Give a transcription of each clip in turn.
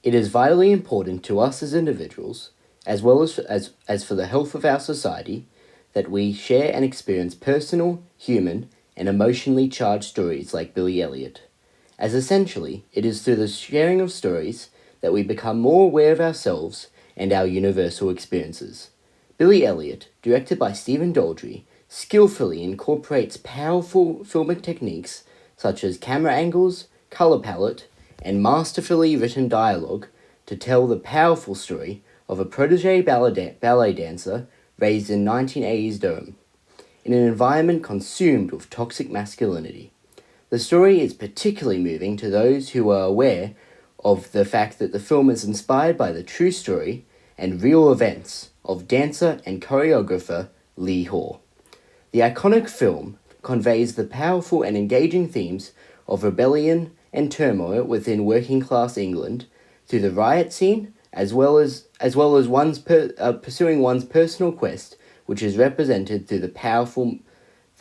It is vitally important to us as individuals, as well as for the health of our society, that we share and experience personal, human, and emotionally charged stories like Billy Elliot, as essentially it is through the sharing of stories that we become more aware of ourselves and our universal experiences. Billy Elliot, directed by Stephen Daldry, skillfully incorporates powerful filmic techniques such as camera angles, color palette, and masterfully written dialogue to tell the powerful story of a protege ballet dancer raised in 1980s Durham, in an environment consumed with toxic masculinity. The story is particularly moving to those who are aware of the fact that the film is inspired by the true story and real events of dancer and choreographer Lee Hall. The iconic film conveys the powerful and engaging themes of rebellion and turmoil within working-class England through the riot scene, as well as pursuing one's personal quest, which is represented through the powerful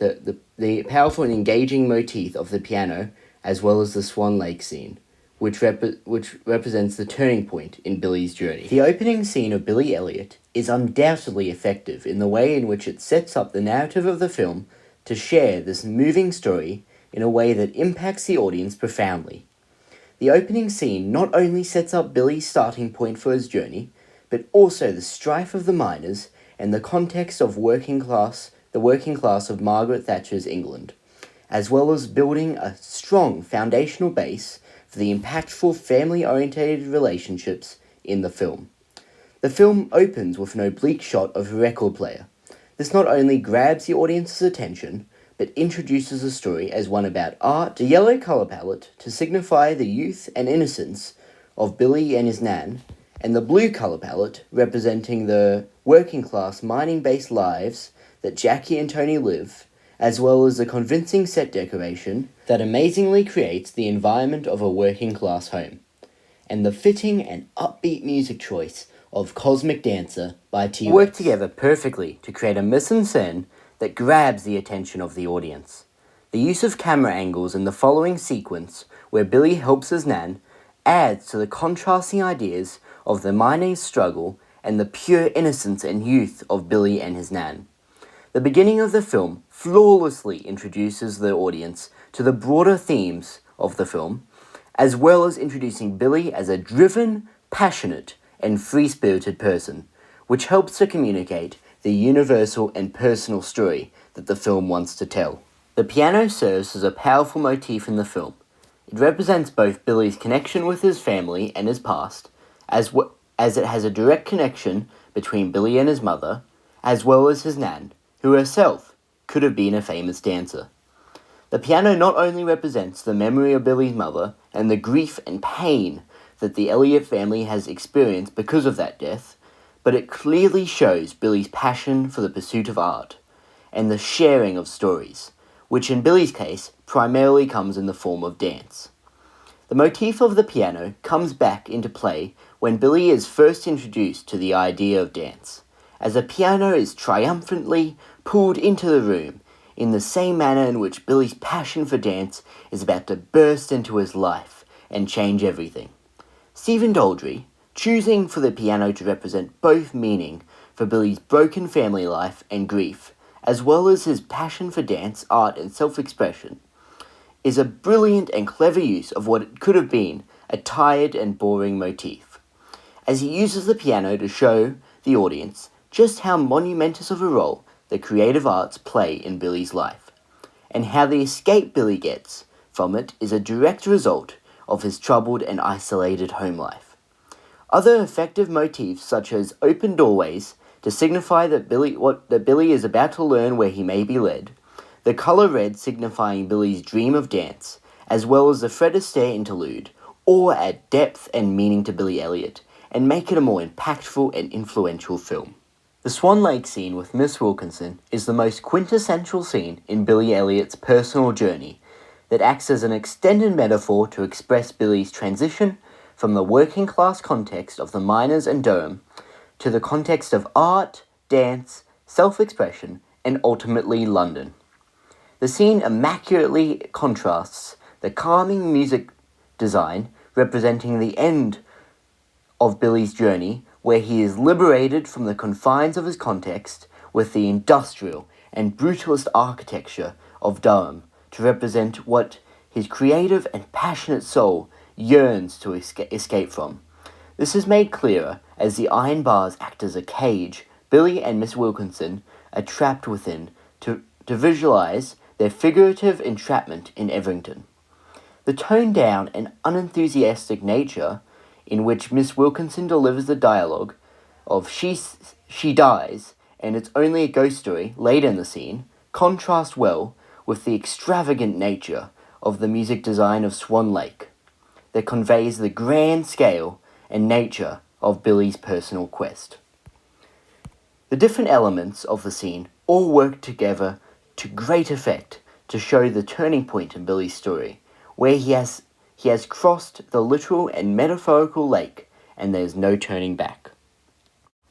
and engaging motif of the piano, as well as the Swan Lake scene, which represents the turning point in Billy's journey. The opening scene of Billy Elliot is undoubtedly effective in the way in which it sets up the narrative of the film to share this moving story in a way that impacts the audience profoundly. The opening scene not only sets up Billy's starting point for his journey, but also the strife of the miners and the context of the working class of Margaret Thatcher's England, as well as building a strong foundational base for the impactful family-oriented relationships in the film. The film opens with an oblique shot of a record player. This not only grabs the audience's attention, but introduces the story as one about art, the yellow colour palette to signify the youth and innocence of Billy and his nan, and the blue colour palette representing the working-class mining-based lives that Jackie and Tony live, as well as the convincing set decoration that amazingly creates the environment of a working-class home, and the fitting and upbeat music choice of Cosmic Dancer by T-Rex work together perfectly to create a mise-en-scène that grabs the attention of the audience. The use of camera angles in the following sequence, where Billy helps his nan, adds to the contrasting ideas of the miner's struggle and the pure innocence and youth of Billy and his nan. The beginning of the film flawlessly introduces the audience to the broader themes of the film, as well as introducing Billy as a driven, passionate, and free-spirited person, which helps to communicate the universal and personal story that the film wants to tell. The piano serves as a powerful motif in the film. It represents both Billy's connection with his family and his past, as it has a direct connection between Billy and his mother, as well as his nan, who herself could have been a famous dancer. The piano not only represents the memory of Billy's mother and the grief and pain that the Elliot family has experienced because of that death, but it clearly shows Billy's passion for the pursuit of art and the sharing of stories, which in Billy's case primarily comes in the form of dance. The motif of the piano comes back into play when Billy is first introduced to the idea of dance, as the piano is triumphantly pulled into the room in the same manner in which Billy's passion for dance is about to burst into his life and change everything. Stephen Daldry, choosing for the piano to represent both meaning for Billy's broken family life and grief, as well as his passion for dance, art, and self-expression, is a brilliant and clever use of what it could have been a tired and boring motif, as he uses the piano to show the audience just how monumentous of a role the creative arts play in Billy's life, and how the escape Billy gets from it is a direct result of his troubled and isolated home life. Other effective motifs such as open doorways to signify that Billy is about to learn where he may be led, the colour red signifying Billy's dream of dance, as well as the Fred Astaire interlude, all add depth and meaning to Billy Elliot and make it a more impactful and influential film. The Swan Lake scene with Miss Wilkinson is the most quintessential scene in Billy Elliot's personal journey that acts as an extended metaphor to express Billy's transition from the working-class context of the miners and Durham to the context of art, dance, self-expression, and ultimately London. The scene immaculately contrasts the calming music design representing the end of Billy's journey, where he is liberated from the confines of his context with the industrial and brutalist architecture of Durham to represent what his creative and passionate soul yearns to escape from. This is made clearer as the iron bars act as a cage Billy and Miss Wilkinson are trapped within to visualize their figurative entrapment in Everington. The toned-down and unenthusiastic nature in which Miss Wilkinson delivers the dialogue of she dies and it's only a ghost story later in the scene contrast well with the extravagant nature of the music design of Swan Lake that conveys the grand scale and nature of Billy's personal quest. The different elements of the scene all work together to great effect to show the turning point in Billy's story, where he has crossed the literal and metaphorical lake and there's no turning back.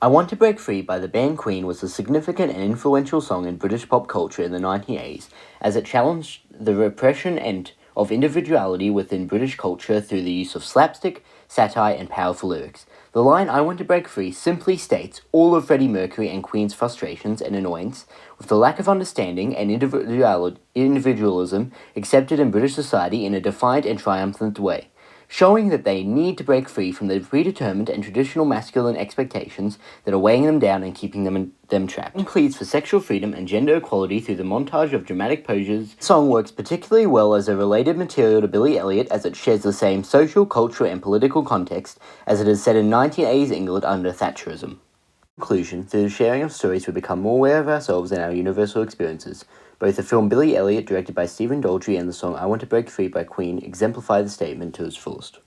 I Want to Break Free by the band Queen was a significant and influential song in British pop culture in the 1980s as it challenged the repression of individuality within British culture through the use of slapstick, satire, and powerful lyrics. The line "I Want to Break Free" simply states all of Freddie Mercury and Queen's frustrations and annoyance with the lack of understanding and individualism accepted in British society in a defiant and triumphant way, showing that they need to break free from the predetermined and traditional masculine expectations that are weighing them down and keeping them trapped. It pleads for sexual freedom and gender equality through the montage of dramatic poses. The song works particularly well as a related material to Billy Elliot as it shares the same social, cultural, and political context as it is set in 1980s England under Thatcherism. In conclusion, through the sharing of stories we become more aware of ourselves and our universal experiences. Both the film Billy Elliot, directed by Stephen Daldry, and the song I Want to Break Free by Queen exemplify the statement to its fullest.